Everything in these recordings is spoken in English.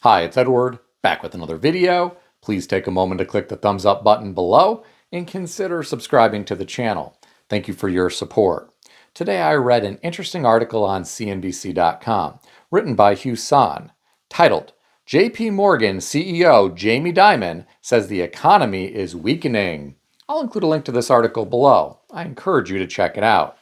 Hi, it's Edward, back with another video. Please take a moment to click the thumbs up button below and consider subscribing to the channel. Thank you for your support. Today I read an interesting article on CNBC.com written by Hugh Son, titled, JP Morgan CEO Jamie Dimon says the economy is weakening. I'll include a link to this article below. I encourage you to check it out.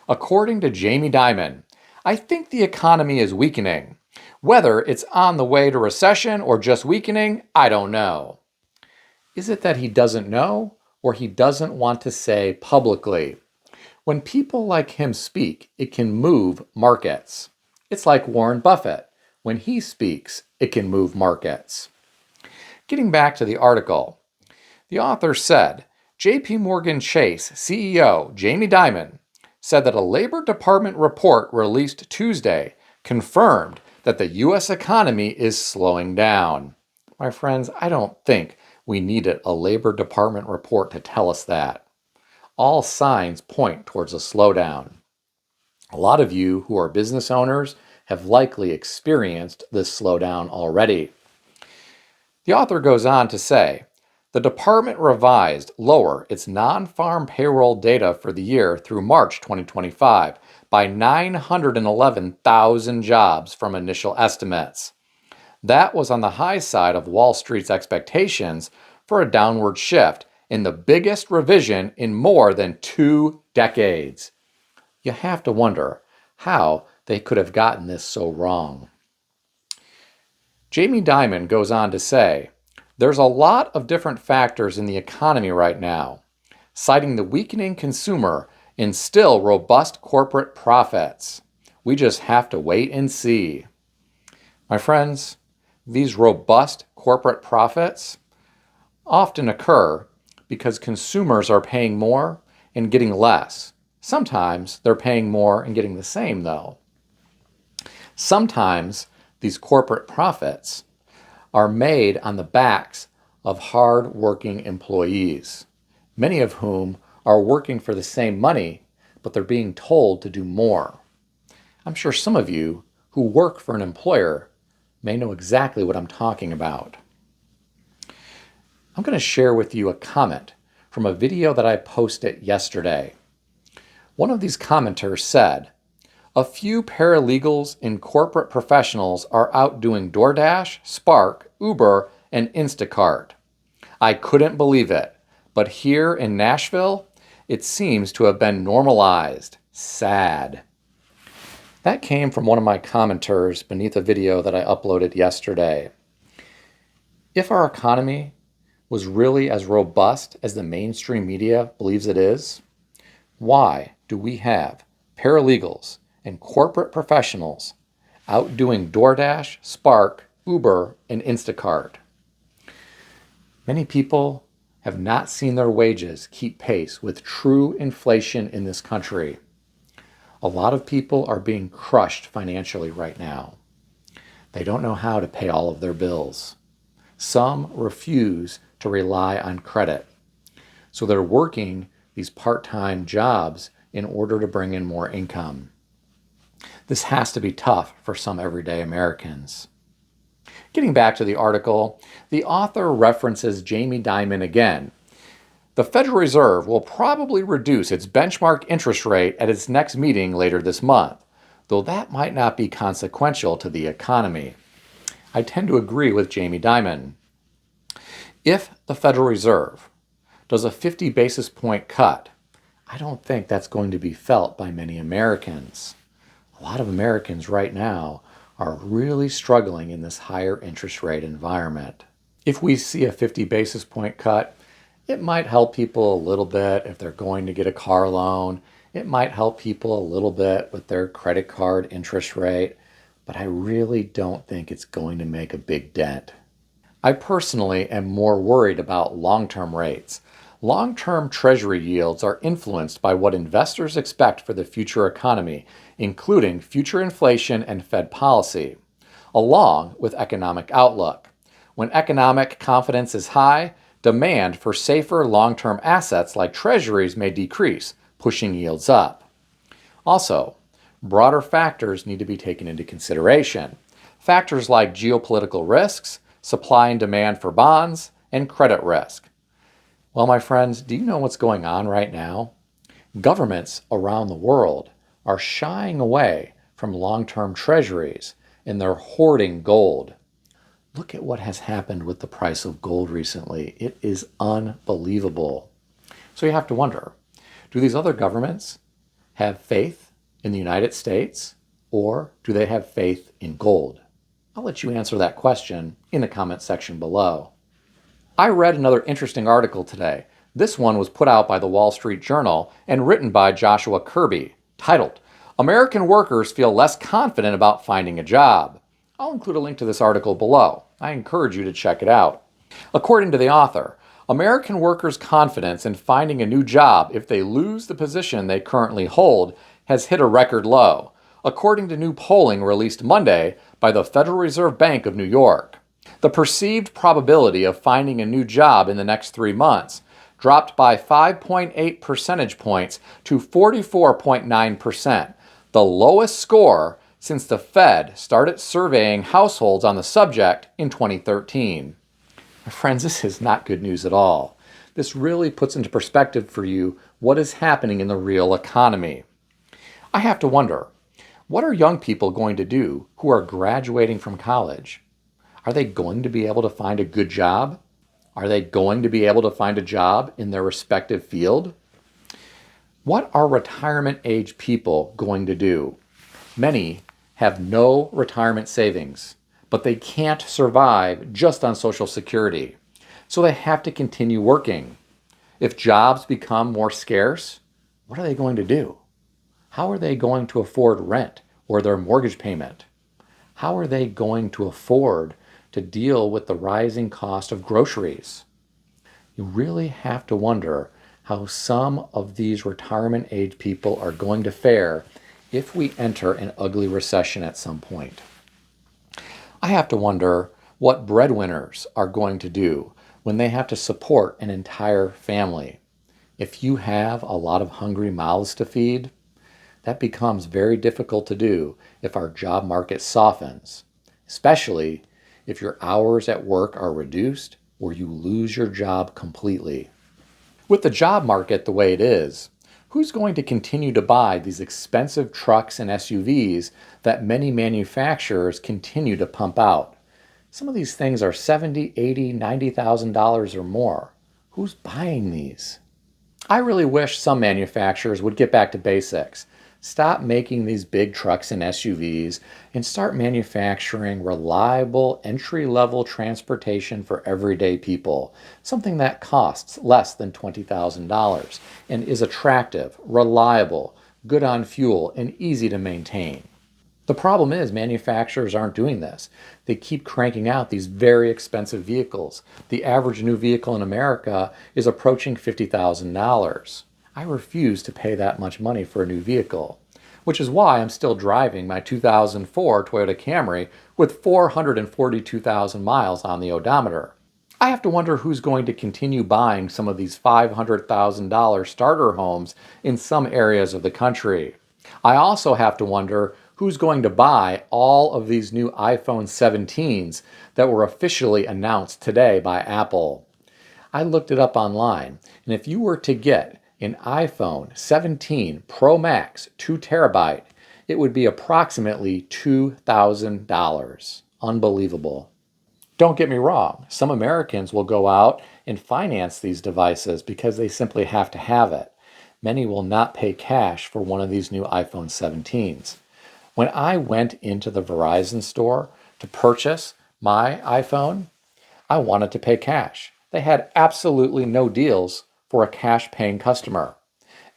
According to Jamie Dimon, I think the economy is weakening. Whether it's on the way to recession or just weakening, I don't know. Is it that he doesn't know, or he doesn't want to say publicly? When people like him speak, it can move markets. It's like Warren Buffett. When he speaks, it can move markets. Getting back to the article, the author said, JP Morgan Chase CEO Jamie Dimon said that a Labor Department report released Tuesday confirmed that the U.S. economy is slowing down. My friends, I don't think we needed a Labor Department report to tell us that. All signs point towards a slowdown. A lot of you who are business owners have likely experienced this slowdown already. The author goes on to say, the department revised lower its non-farm payroll data for the year through March 2025 by 911,000 jobs from initial estimates. That was on the high side of Wall Street's expectations for a downward shift in the biggest revision in more than 2 decades. You have to wonder how they could have gotten this so wrong. Jamie Dimon goes on to say, there's a lot of different factors in the economy right now, citing the weakening consumer and still robust corporate profits. We just have to wait and see. My friends, these robust corporate profits often occur because consumers are paying more and getting less. Sometimes they're paying more and getting the same, though. Sometimes these corporate profits are made on the backs of hard-working employees, many of whom are working for the same money, but they're being told to do more. I'm sure some of you who work for an employer may know exactly what I'm talking about. I'm going to share with you a comment from a video that I posted yesterday. One of these commenters said, a few paralegals and corporate professionals are out doing DoorDash, Spark, Uber, and Instacart. I couldn't believe it, but here in Nashville, it seems to have been normalized. Sad. That came from one of my commenters beneath a video that I uploaded yesterday. If our economy was really as robust as the mainstream media believes it is, why do we have paralegals and corporate professionals out doing DoorDash, Spark, Uber, and Instacart? Many people have not seen their wages keep pace with true inflation in this country. A lot of people are being crushed financially right now. They don't know how to pay all of their bills. Some refuse to rely on credit. So they're working these part-time jobs in order to bring in more income. This has to be tough for some everyday Americans. Getting back to the article, the author references Jamie Dimon again. The Federal Reserve will probably reduce its benchmark interest rate at its next meeting later this month, though that might not be consequential to the economy. I tend to agree with Jamie Dimon. If the Federal Reserve does a 50 basis point cut, I don't think that's going to be felt by many Americans. A lot of Americans right now are really struggling in this higher interest rate environment. If we see a 50 basis point cut, it might help people a little bit if they're going to get a car loan. It might help people a little bit with their credit card interest rate, but I really don't think it's going to make a big dent. I personally am more worried about long-term rates. Long-term Treasury yields are influenced by what investors expect for the future economy, including future inflation and Fed policy, along with economic outlook. When economic confidence is high, demand for safer long-term assets like Treasuries may decrease, pushing yields up. Also, broader factors need to be taken into consideration. Factors like geopolitical risks, supply and demand for bonds, and credit risk. Well, my friends, do you know what's going on right now? Governments around the world are shying away from long-term treasuries and they're hoarding gold. Look at what has happened with the price of gold recently. It is unbelievable. So you have to wonder, do these other governments have faith in the United States, or do they have faith in gold? I'll let you answer that question in the comment section below. I read another interesting article today. This one was put out by the Wall Street Journal and written by Joshua Kirby, titled, "American Workers Feel Less Confident About Finding a Job." I'll include a link to this article below. I encourage you to check it out. According to the author, American workers' confidence in finding a new job if they lose the position they currently hold has hit a record low, according to new polling released Monday by the Federal Reserve Bank of New York. The perceived probability of finding a new job in the next 3 months dropped by 5.8 percentage points to 44.9%, the lowest score since the Fed started surveying households on the subject in 2013. My friends, this is not good news at all. This really puts into perspective for you what is happening in the real economy. I have to wonder, what are young people going to do who are graduating from college? Are they going to be able to find a good job? Are they going to be able to find a job in their respective field? What are retirement age people going to do? Many have no retirement savings, but they can't survive just on Social Security, so they have to continue working. If jobs become more scarce, what are they going to do? How are they going to afford rent or their mortgage payment? How are they going to afford to deal with the rising cost of groceries? You really have to wonder how some of these retirement age people are going to fare if we enter an ugly recession at some point. I have to wonder what breadwinners are going to do when they have to support an entire family. If you have a lot of hungry mouths to feed, that becomes very difficult to do if our job market softens, especially if your hours at work are reduced or you lose your job completely. With the job market the way it is, who's going to continue to buy these expensive trucks and SUVs that many manufacturers continue to pump out? Some of these things are $70,000, $80,000, $90,000 or more. Who's buying these? I really wish some manufacturers would get back to basics. Stop making these big trucks and SUVs and start manufacturing reliable entry-level transportation for everyday people, something that costs less than $20,000 and is attractive, reliable, good on fuel, and easy to maintain. The problem is manufacturers aren't doing this. They keep cranking out these very expensive vehicles. The average new vehicle in America is approaching $50,000. I refuse to pay that much money for a new vehicle, which is why I'm still driving my 2004 Toyota Camry with 442,000 miles on the odometer. I have to wonder who's going to continue buying some of these $500,000 starter homes in some areas of the country. I also have to wonder who's going to buy all of these new iPhone 17s that were officially announced today by Apple. I looked it up online, and if you were to get an iPhone 17 Pro Max 2 terabyte, it would be approximately $2,000. Unbelievable. Don't get me wrong, some Americans will go out and finance these devices because they simply have to have it. Many will not pay cash for one of these new iPhone 17s. When I went into the Verizon store to purchase my iPhone, I wanted to pay cash. They had absolutely no deals for a cash-paying customer.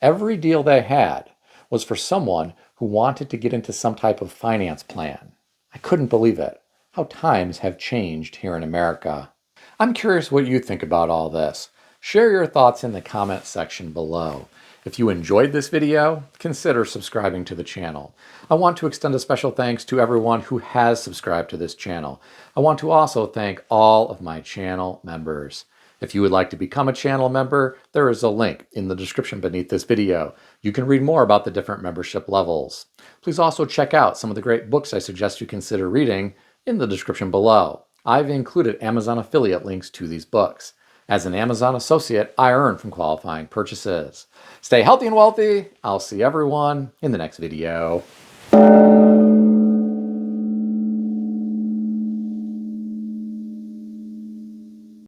Every deal they had was for someone who wanted to get into some type of finance plan. I couldn't believe it. How times have changed here in America. I'm curious what you think about all this. Share your thoughts in the comment section below. If you enjoyed this video, consider subscribing to the channel. I want to extend a special thanks to everyone who has subscribed to this channel. I want to also thank all of my channel members. If you would like to become a channel member, there is a link in the description beneath this video. You can read more about the different membership levels. Please also check out some of the great books I suggest you consider reading in the description below. I've included Amazon affiliate links to these books. As an Amazon associate, I earn from qualifying purchases. Stay healthy and wealthy. I'll see everyone in the next video.